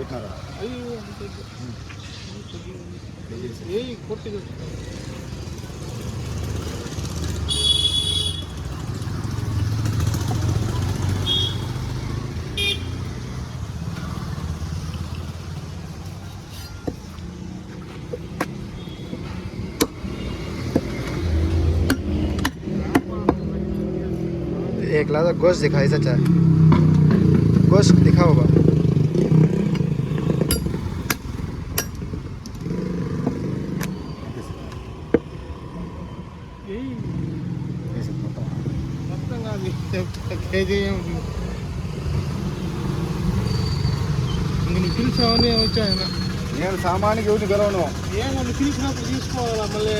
పెట్టినారా కొట్టి एक लादा गोश्त दिखाई सच्चा गोश्त दिखाओ बा పిలిచామని వచ్చాయన నేను సామాన్యుకి ఎవరిని గెలవను ఏమన్నా పిలిచినప్పుడు తీసుకోవాలా మళ్ళీ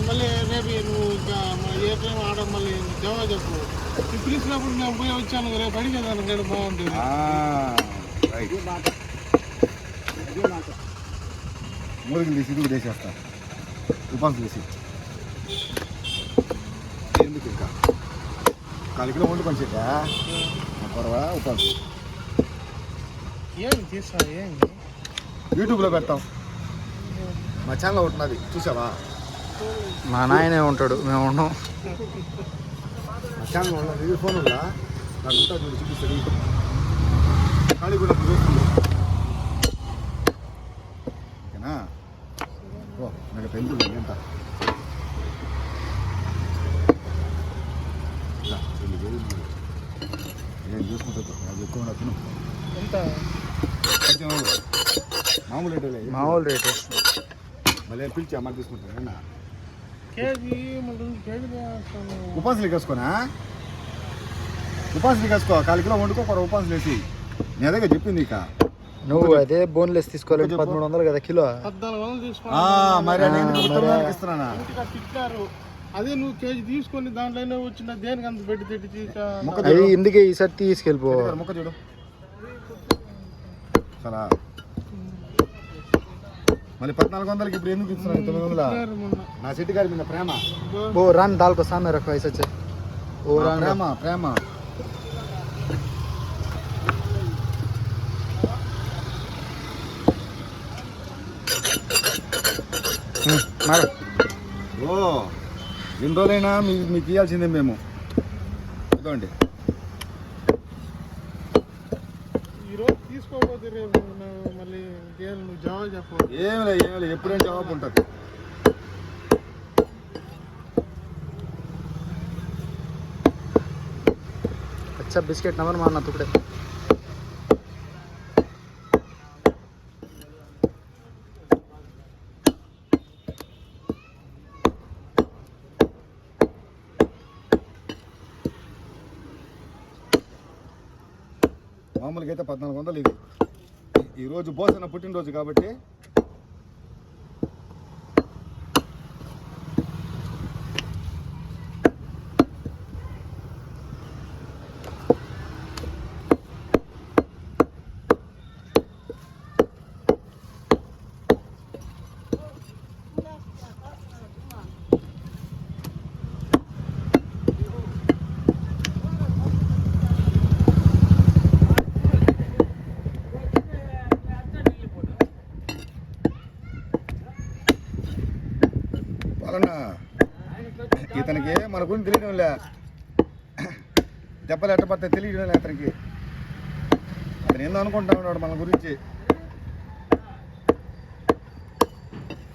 మళ్ళీ రేపు నువ్వు ఏ టైం ఆడ మళ్ళీ జవాబు చెప్పు నువ్వు పిలిచినప్పుడు నేను పోయి వచ్చాను రేపు అడిగేదాన్ని కానీ బాగుంటుంది మూలికలు తీసి ఇది వేసేస్తా ఉపాసం తీసి ఎందుకు ఇంకా 4 కిలో వండు పని చెట్టా పొరవా ఉపాసం ఏమి తీసా ఏమి యూట్యూబ్లో పెడతాం మా ఛానల్ ఒకటి ఉన్నది చూసావా మా నాయనే ఉంటాడు మేము ఉన్నాం మా ఛానల్ ఉన్నది ఇది ఫోన్ ఉందా నాకు ఉంటా చూడు చూపిస్తుంది ఖాళీ కూడా చూస్తుంది ఓకేనా ఓ నాకు పెంచుతుంది ఎంత నేను చూసుకుంటా అది ఎక్కువ తిను ఎంత మామూలు రేటు మామూలు రేటు మళ్ళీ పిలిచి అమ్మాయి తీసుకుంటాను కేజీ మళ్ళీ కేజీ ఉపాసులు వేసుకోనా ఉపాసులు వేసుకో 4 కిలో వండుకో ఉపాసులు వేసి నేను అదే చెప్పింది ఇక నువ్వు అదే బోన్లెస్ తీసుకోవాలి 1300 కదా కిలో 1400 తీసుకో మరి ఇస్తున్నానా తిట్టారు అదే నువ్వు కేజీ తీసుకొని దాంట్లోనే వచ్చిన దేనికి అంత పెట్టి తిట్టి అది ఇందుకే ఈసారి తీసుకెళ్ళిపో మొక్క చూడు సరే మళ్ళీ 1400కి ఇప్పుడు ఎందుకు ఇస్తున్నాను 900 నా చెట్టు గారి మీద ప్రేమ ఓ రాన్ దాల్ को सामने रखो ऐसा चे ओ रान ప్రేమ ప్రేమ मारो ఓ ఎన్ని రోజులైనా మీకు ఇవ్వాల్సిందే మేము ఇదిగోండి ఈరోజు తీసుకోకపోతే రేపు మళ్ళీ నువ్వు జవాబు చెప్పు ఏమి లేదు ఎప్పుడైనా జవాబు ఉంటుంది अच्छा बिस्किट नंबर मारना टुकड़े మామూలుగా అయితే 1400 ఇది ఈరోజు బోసన్న పుట్టినరోజు కాబట్టి ఇతనికి మన గురించి తెలియడం లే దెబ్బలు ఎట్ట పడితే తెలియడం లే అతనికి అతను ఏందో అనుకుంటా ఉన్నాడు మన గురించి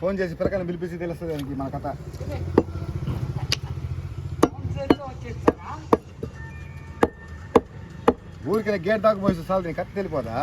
ఫోన్ చేసి పిల్లకాయని పిలిపించి తెలుస్తుంది దానికి మన కథ ఊరికి గేట్ దాకా పోయి చాలు నీ కథ తెలిపోదా